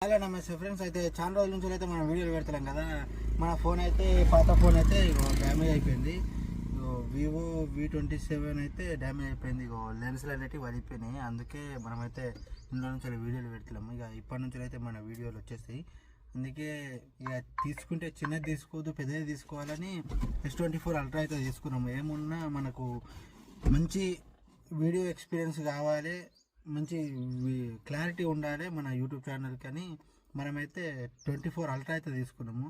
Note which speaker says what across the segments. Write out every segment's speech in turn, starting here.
Speaker 1: Hello నమస్తే friends. అయితే చాలా రోజుల నుంచి అయితే మనం వీడియోలు పెడతాం కదా. మన ఫోన్ అయితే పాత ఫోన్ అయితే డ్యామేజ్ అయిపోయింది. వివో V27 అయితే డ్యామేజ్ అయిపోయింది. లెన్స్లు అనేవి వలిపోయినాయి. అందుకే మనమైతే ఇంట్లో నుంచి వీడియోలు పెడతాము. ఇక ఇప్పటి నుంచి అయితే మన వీడియోలు వచ్చేస్తాయి. అందుకే ఇక తీసుకుంటే చిన్నది తీసుకోవద్దు, పెద్దది తీసుకోవాలని S24 Ultra అయితే తీసుకున్నాము. ఏమున్నా మనకు మంచి వీడియో ఎక్స్పీరియన్స్ కావాలి, మంచి క్లారిటీ ఉండాలి మన యూట్యూబ్ ఛానల్. కానీ మనమైతే 24 Ultra అయితే తీసుకున్నాము.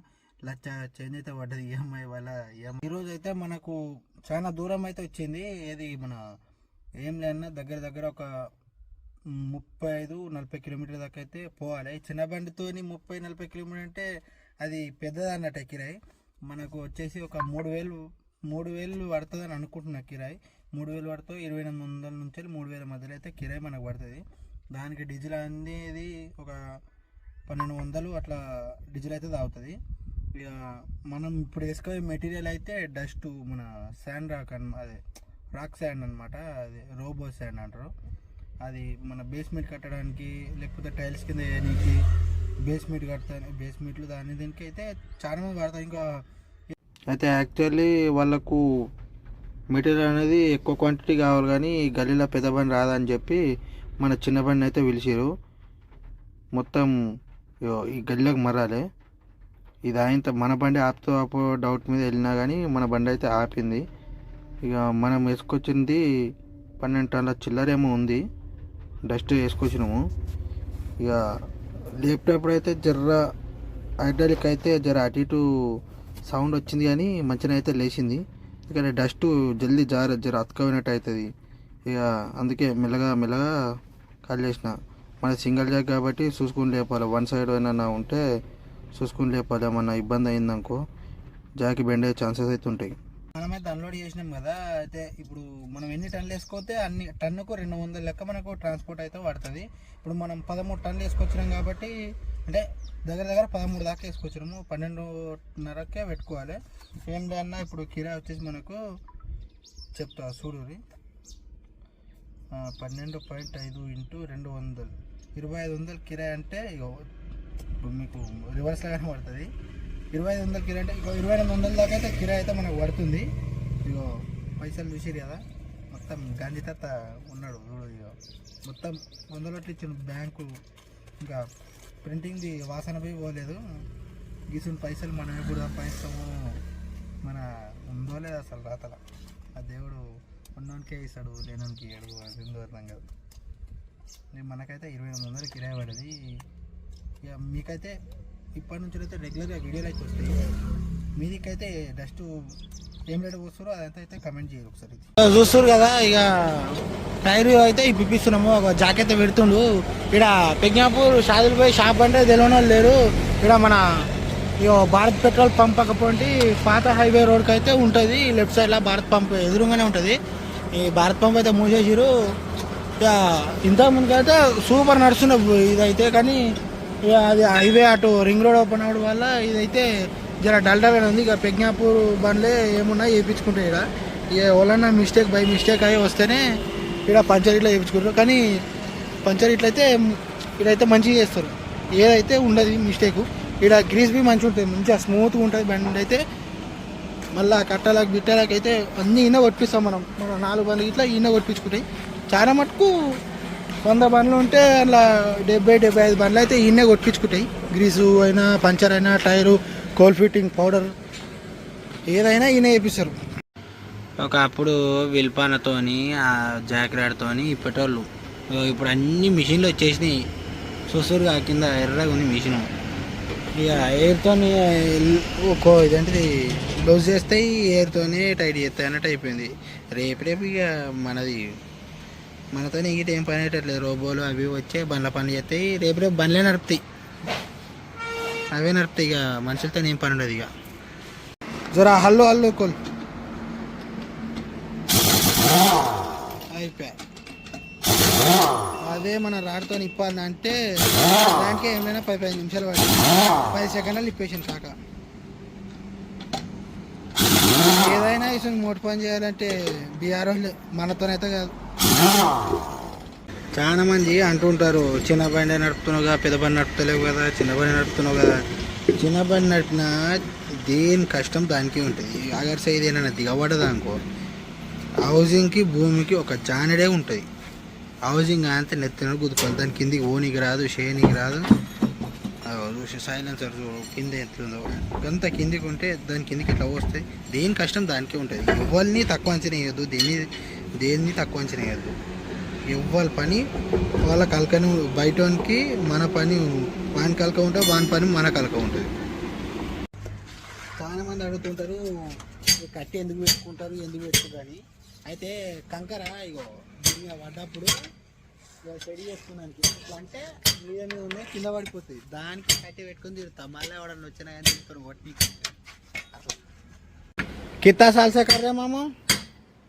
Speaker 1: లచ్చ చేంజ్ అయితే పడ్డది ఈఎంఐ వల్ల. ఈరోజు అయితే మనకు చాలా దూరం అయితే వచ్చింది. ఏది మన ఏం లేదన్నా దగ్గర దగ్గర ఒక 35-40 కిలోమీటర్ల దాకా అయితే పోవాలి. చిన్న బండితో 30-40 కిలోమీటర్ అంటే అది పెద్దది అన్నట్టు కిరాయి. మనకు వచ్చేసి ఒక 3,000 పడుతుందని అనుకుంటున్నా కిరాయి. 3,000 పడుతుంది. 2,800 నుంచి 3,000 మధ్యలో అయితే కిరాయి మనకు పడుతుంది. దానికి డీజిల్ అనేది ఒక 1,200 అట్లా డీజిల్ అయితే తాగుతుంది. ఇక మనం ఇప్పుడు వేసుకునే మెటీరియల్ అయితే డస్ట్ మన శాండ్ రాక్ అదే రాక్ శాండ్ అనమాట. అది రోబో శాండ్ అంటారు. అది మన బేస్మెంట్ కట్టడానికి లేకపోతే టైల్స్ కింద వేయడానికి బేస్మెంట్ కడతాను. బేస్మెంట్లు దీనికి అయితే చాలా మంది వాడతారు. ఇంకా అయితే యాక్చువల్లీ వాళ్ళకు మెటీరియల్ అనేది ఎక్కువ క్వాంటిటీ కావాలి, కానీ గల్లీలో పెద్ద బండి రాదని చెప్పి మన చిన్న బండిని అయితే పిలిచారు. మొత్తం ఈ గల్లీలోకి మరాలి. ఇది ఆయన మన బండి ఆపో డౌట్ మీద వెళ్ళినా కానీ మన బండి అయితే ఆపింది. ఇక మనం వేసుకొచ్చింది 12 టన్నుల చిల్లరేమో ఉంది. డస్ట్ వేసుకొచ్చినాము. ఇక లేపేటప్పుడు అయితే జర్ర హైడ్రాలిక్ అయితే జర అటు ఇటు సౌండ్ వచ్చింది, కానీ మంచిగా అయితే లేచింది. ఇక్కడ డస్ట్ జల్దీ జర అతుకపోయినట్టు అవుతుంది. ఇక అందుకే మెల్లగా కాల్ చేసిన. మన సింగిల్ జాక్ కాబట్టి చూసుకుని లేపాలి. వన్ సైడ్ ఏమైనా ఉంటే చూసుకుని లేపాలి. ఏమన్నా ఇబ్బంది అయిందనుకో జాకి బెండ్ అయ్యే ఛాన్సెస్ అయితే ఉంటాయి. మనమైతే అన్లోడ్ చేసినాం కదా. అయితే ఇప్పుడు మనం ఎన్ని టన్నులు వేసుకోతే అన్ని టన్నుకు 200 లెక్క మనకు ట్రాన్స్పోర్ట్ అయితే పడుతుంది. ఇప్పుడు మనం 13 టన్నులు వేసుకొచ్చినాం కాబట్టి అంటే దగ్గర 13 దాకా వేసుకొచ్చినాము. 12:30కే పెట్టుకోవాలి. ఏం లేదన్నా ఇప్పుడు కిరాయి వచ్చేసి మనకు చెప్తా చూడురి. 12.5 ఇంటూ 200 2,500 కిరాయి అంటే ఇక ఇప్పుడు మీకు రివర్స్లాగానే పడుతుంది. 2,500 కిరాయి అంటే ఇక 2,800 దాకా అయితే కిరాయి అయితే మనకు పడుతుంది. ఇగో పైసలు చూసిరు కదా. మొత్తం గాంధీ తాత ఉన్నాడు చూడు. ఇక మొత్తం 100 నోట్లు ఇచ్చిన బ్యాంకు. ఇంకా ప్రింటింగ్ది వాసన పోయి పోలేదు. గీసిన పైసలు మనం ఎప్పుడు సంపాదిస్తాము. మన ఉందో లేదు అసలు రాతల. ఆ దేవుడు ఉన్నోనికే ఇస్తాడు, లేనోనికి ఇయ్యడు. అది ఉందో అర్థం కాదు. మనకైతే 2,800 కిరాయి పడేది. ఇక మీకైతే ఇప్పటి నుంచి అయితే రెగ్యులర్గా వీడియోలు అయితే వస్తాయి. మీదికైతే డస్ట్ ఏం రేటు వస్తారో అదంతా అయితే కమెంట్ చేయాలి ఒకసారి. చూస్తారు కదా. ఇక టైర్ అయితే ఇప్పిస్తున్నాము. ఒక జాకెట్ పెడుతుండు. ఇక్కడ పెగ్నాపూర్ షాదులు పోయి షాప్ అంటే తెలియని వాళ్ళు లేరు. ఇక్కడ మన భారత్ పెట్రోల్ పంప్ పక్కపోంటి పాత హైవే రోడ్కి అయితే ఉంటుంది. లెఫ్ట్ సైడ్లో భారత్ పంప్ ఎదురుగానే ఉంటుంది. ఈ భారత్ పంప్ అయితే మూసేసారు. ఇక ఇంతకుముందుకు అయితే సూపర్ నడుస్తున్న ఇదైతే, కానీ ఇక అది హైవే అటు రింగ్ రోడ్ ఓపెన్ అవ్వడం వల్ల ఇదైతే జర డల్డాగానే ఉంది. ఇక పెగ్నాపూర్ బండ్లే ఏమున్నా వేయించుకుంటాయి. ఇక్కడ ఇక ఎవరన్నా బై మిస్టేక్ అయ్యి వస్తేనే ఇక్కడ పంచర్ ఇట్లా వేయించుకుంటారు. కానీ పంచర్ ఇట్లయితే ఇక్కడైతే మంచిగా చేస్తారు. ఏదైతే ఉండదు మిస్టేక్. ఇక్కడ గ్రీస్ బి మంచిగా ఉంటుంది, మంచిగా స్మూత్గా ఉంటుంది బండి అయితే. మళ్ళీ కట్టాలకు బిట్టాలకు అయితే అన్నీ ఈయన కొట్టిస్తాం. మన 4 బండ్లు ఇట్లా ఈయన కొట్టించుకుంటాయి. చాలా మటుకు 100 బండ్లు ఉంటే అలా 70-75 బండ్లు అయితే ఈయనే కొట్టించుకుంటాయి. గ్రీసు అయినా పంచర్ అయినా టైరు కోల్ ఫిట్టింగ్ పౌడర్ ఏదైనా ఈయన వేపిస్తారు. ఒకప్పుడు విల్పానతోని జాకెట్తోని ఇప్పటోళ్ళు ఇప్పుడు అన్ని మిషన్లు వచ్చేసినాయి. చూస్తురుగా కింద ఎర్రగా ఉంది మిషన్. ఇక ఎయిర్తోని ఇదేంటిది గ్లౌజ్ చేస్తాయి, ఎయిర్తోనే టైట్ చేస్తాయి అన్నట్టు అయిపోయింది. రేపు ఇక మనతో ఇటు ఏం పని అయ్యేటట్లేదు. రోబోలు అవి వచ్చే బండ్ల పనులు చేస్తాయి. రేపు బండ్లే నడుపుతాయి, అవే నడుపుతాయి. ఇక మనుషులతో ఏం పని ఉండదు. ఇక జరా హల్లు కోల్ అయిపోయా. అదే మన రాడ్తో ఇప్పాలంటే దానికే ఏమైనా 10-15 నిమిషాలు పడి 10 సెకండ్లు ఇప్పేసాను కాక. ఏదైనా ఇసు మోటు పని చేయాలంటే బీఆర్ఓ మనతోనైతే కాదు. చాలా మంది అంటుంటారు చిన్న బండి నడుపుతున్నావు కదా, పెద్ద బండి నడుపుతలేవు కదా, చిన్న బండి నడుపుతున్నావు కదా. చిన్న బండి నడిపినా దేని కష్టం దానికి ఉంటుంది. అగర్ సైడ్ ఏమైనా దిగబడదా అనుకో, హౌసింగ్కి భూమికి ఒక జానడే ఉంటుంది. హౌసింగ్ అంతే నెత్తిన గుద్దుకోవాలి, దాని కిందికి ఓనికి రాదు, షేనికి రాదు. సైలెన్సర్ కింద ఎట్లుందో అంత కిందికి ఉంటే దాని కిందికి ఎట్లా వస్తాయి. దేని కష్టం దానికే ఉంటుంది. ఎవరిని తక్కువ అంచనా వేయద్దు, దేన్ని తక్కువ అంచనా వేయద్దు. ఎవరి పని వాళ్ళ కలకని, బయటకి మన పని వాని కలక ఉంటుంది, వాని పని మన కలక ఉంటుంది. చాలా మంది అడుగుతుంటారు కట్టి ఎందుకు పెట్టుకుంటారు అని. అయితే కంకర ఇగో దీని పడ్డప్పుడు స్టడీ చేసుకున్నానికి ఇట్లా అంటే మీద ఉన్నాయి, కింద పడిపోతుంది. దానికి కట్టి పెట్టుకుని తిరుగుతాం. మళ్ళీ ఎవడన్నా వచ్చినా కానీ తిరుగుతారు కొట్టి. कितना साल से कर रहे हैं मामा?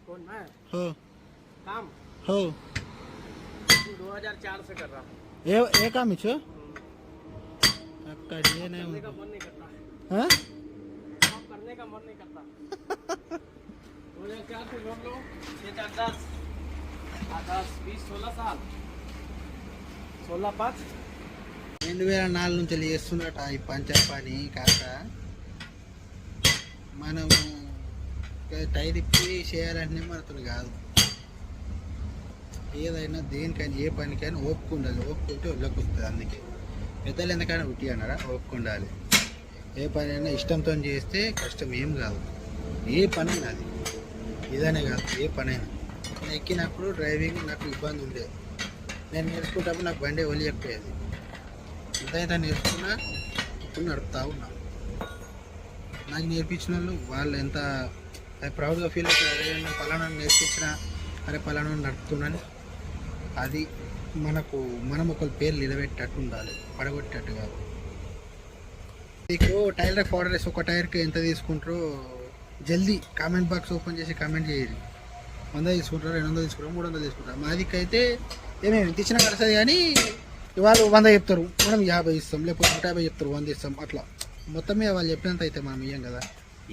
Speaker 2: कौन मैं?
Speaker 1: हो
Speaker 2: काम
Speaker 1: हो
Speaker 2: 2004 से कर रहा हूँ।
Speaker 1: ये काम ही छो आपका ये नहीं
Speaker 2: करने का मन नहीं करता।
Speaker 1: हाँ
Speaker 2: काम करने का मन नहीं करता। 2004 से जोड़ लो 6 4 10 10 20 16 साल 16 5
Speaker 1: 2004 నుంచి చేస్తున్నట ఈ పంచర్ పని కాక మనం టైర్ ఇప్పి చేయాలంటే మనతో కాదు. ఏదైనా దేనికైనా ఏ పనికైనా ఓపిక ఉండాలి. ఓపుకుంటే ఒళ్ళకి వస్తుంది. అందుకే పెద్దలు ఎందుకైనా ఉట్టి అన్నారా, ఓపిక ఉండాలి. ఏ పని అయినా ఇష్టంతో చేస్తే కష్టం ఏం కాదు. ఏ పని అయినా అది ఇదనే కాదు, ఏ పని అయినా. నేను ఎక్కినప్పుడు డ్రైవింగ్ నాకు ఇబ్బంది ఉండేది. నేను నేర్చుకుంటప్పుడు నాకు బండి ఒలియకపోయేది. ఎంతైతే నేర్చుకున్నా ఇప్పుడు నడుపుతా ఉన్నా. నాకు నేర్పించిన వాళ్ళు ఎంత ప్రౌడ్గా ఫీల్ అవుతారు. అరే పలానా నేర్పించిన, అరే పలానా నడుపుతున్నాను. అది మనం ఒకరి పేరు నిలబెట్టేటట్టు ఉండాలి, పడగొట్టేటట్టు కాదు. మీకు టైర్లకు ఆర్డర్ వేసి ఒక టైర్కి ఎంత తీసుకుంటారో జల్దీ కామెంట్ బాక్స్ ఓపెన్ చేసి కామెంట్ చేయండి. 100 తీసుకుంటారు, 200 తీసుకుంటారు, 300 తీసుకుంటారు. మాదికైతే ఏమేమి తెచ్చిన కడుతుంది కానీ వాళ్ళు 100 చెప్తారు, మనం 50 ఇస్తాం. లేకపోతే 150 చెప్తారు, 100 ఇస్తాం. అట్లా మొత్తం మీద వాళ్ళు చెప్పినంత అయితే మనం ఇయ్యం కదా.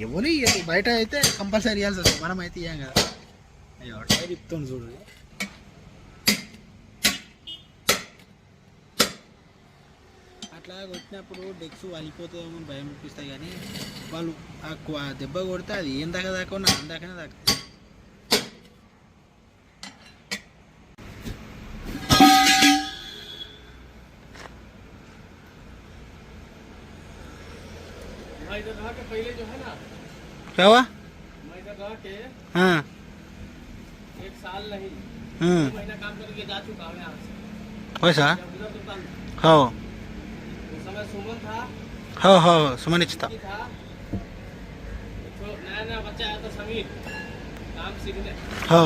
Speaker 1: ఎవరు బయట అయితే కంపల్సరీ ఇవ్వాల్సి వస్తుంది, మనం అయితే ఇయ్యం కదా. అయ్యో టైర్ ఇస్తాను చూడు. అట్లా కొట్టినప్పుడు డెక్స్ వలిపోతుందేమో భయం అనిపిస్తాయి. కానీ వాళ్ళు ఆ దెబ్బ కొడితే అది ఏం దాకా ఉన్నా అందాకనే దాకా.
Speaker 2: इधर रहा के पहले जो है ना,
Speaker 1: क्या हुआ?
Speaker 2: मैं इधर रहा के
Speaker 1: हाँ
Speaker 2: 1 साल नहीं 2 महीना काम करके जा चुका हूँ यहाँ से।
Speaker 1: पैसा
Speaker 2: जब उधर दुकान
Speaker 1: हो
Speaker 2: उस समय सुमन था,
Speaker 1: हो सुमनिच था.
Speaker 2: था तो नया नया बच्चा आया था समीर, काम सीखने।
Speaker 1: हो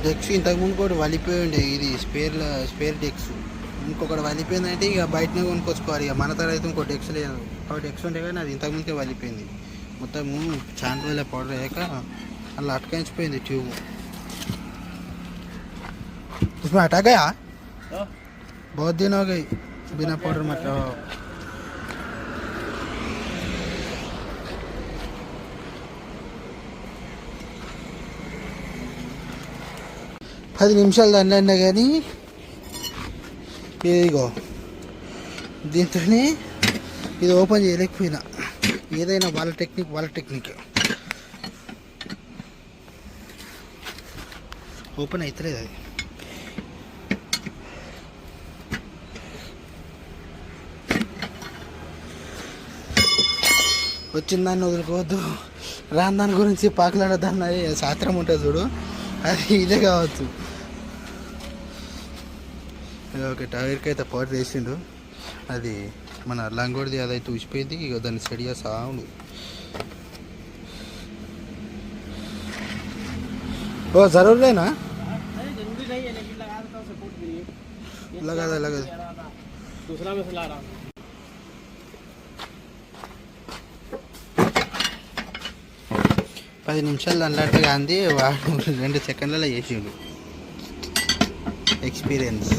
Speaker 1: డెక్స్ ఇంతకుముందు కూడా వలిపోయి ఉండే. ఇది స్పేర్ డెక్స్. ఇంకొకటి వలిపోయిందంటే ఇక బయటనే కొనుక్కొచ్చుకోవాలి. ఇక మన తర అయితే ఇంకో డెక్స్ లేదు. ఒక డెక్స్ ఉంటే కానీ అది ఇంతకుముందుకే వలిపోయింది. మొత్తము చాలా రోజుల పౌడర్ అయ్యాక అలా అటకాయించిపోయింది ట్యూబ్. उसमें हटा गया बहुत दिन हो गई बिना पाउडर मतलब. 10 నిమిషాలు దాన్ని కానీ ఇదిగో దీంతో ఇది ఓపెన్ చేయలేకపోయినా. ఏదైనా వాళ్ళ టెక్నిక్ ఓపెన్ అవుతలేదు. అది వచ్చిన దాన్ని వదులుకోవద్దు, రాని దాని గురించి పాకులాడదాన్ని శాస్త్రం ఉంటుంది చూడు, అది ఇదే కావచ్చు. ఓకే టైర్కి అయితే పౌడర్ వేసిండు. అది మన లంగోడిది అదైతే ఊసిపోయింది. ఇక దాన్ని సెట్ చేస్తా ఉండు. ఓ జరూర్ లేనా लगा
Speaker 2: दूसरा में से ला रहा हूँ.
Speaker 1: 10 నిమిషాలు అన్నట్టుగా అంది వాడు 2 సెకండ్లలో చేసిండు. ఎక్స్పీరియన్స్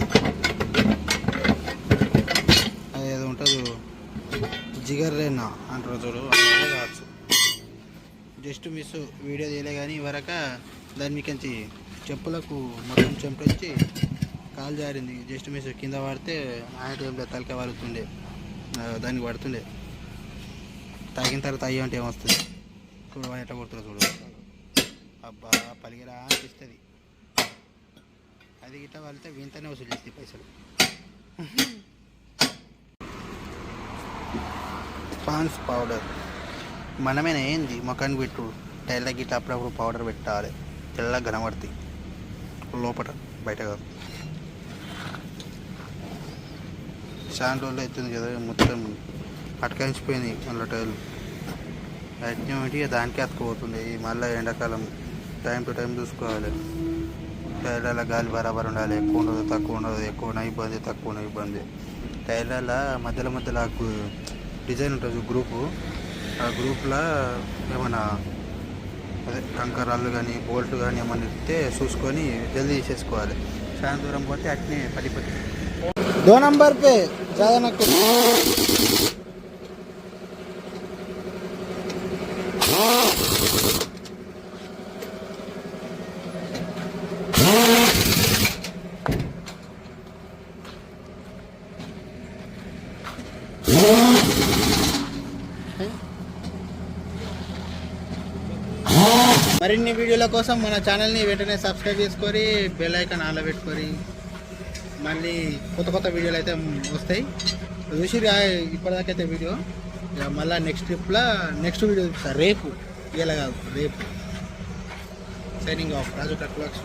Speaker 1: అదేదో ఉంటుంది జిగర్ రేనా అంటారు చూడు, అదే కావచ్చు. జస్ట్ మిస్ వీడియో తీయలే కానీ వరక దాని మీకంచి చెప్పులకు మొత్తం చెంపొచ్చి కాలు జారింది. జస్ట్ మిస్ కింద పడితే ఆయన టైంలో తలకాయ పడుతుండే, దానికి పడుతుండే. తాగిన తర్వాత అయ్యి అంటే ఏమొస్తుంది చూడు, ఎట్లా కొడుతున్నా చూడు. అబ్బా పలిగిరా అనిపిస్తుంది. అది గిట్ట వెళ్తే వింతనే వసూలు చేస్తాయి పైసలు. పాన్స్ పౌడర్ మనమేనా ఏంది మొఖానికి పెట్టు. టైర్ల గిట్ట అప్పుడప్పుడు పౌడర్ పెట్టాలి, తెల్లగా కనబడుతాయి లోపల, బయట కాదు. చాలా రోజులు అవుతుంది కదా, మొత్తం అటకాయించిపోయింది మళ్ళీ టైర్లు. అట్నేమిటి దానికే అతుకుపోతుంది. మళ్ళీ ఎండాకాలం టైం టు టైం చూసుకోవాలి. టైర్ల గాలి బరాబర్ ఉండాలి. ఎక్కువ ఉండదు, తక్కువ ఉండదు. ఎక్కువ ఇబ్బంది, తక్కువ ఇబ్బంది. టైర్ల మధ్యలో డిజైన్ ఉంటుంది గ్రూపు. ఆ గ్రూప్లో ఏమైనా అదే కంకరాళ్ళు కానీ బోల్ట్ కానీ ఏమైనా ఇస్తే చూసుకొని జల్దీ తీసేసుకోవాలి. చాలా దూరం పోతే అట్నే పడిపోతుంది. 2 నంబర్ పే ज़्यादा ना करो. మరిన్ని వీడియోల కోసం మన ఛానల్ని వెంటనే సబ్స్క్రైబ్ చేసుకొని బెల్ ఐకాన్ ఆన్లో పెట్టుకొని మళ్ళీ కొత్త వీడియోలు అయితే వస్తాయి. చూసి ఇప్పటిదాకా అయితే వీడియో మళ్ళీ నెక్స్ట్ వీడియో చూపిస్తా. రేపు ఇలా కాదు, రేపు. సైనింగ్ ఆఫ్ రాజు టెక్ వ్లాగ్స్.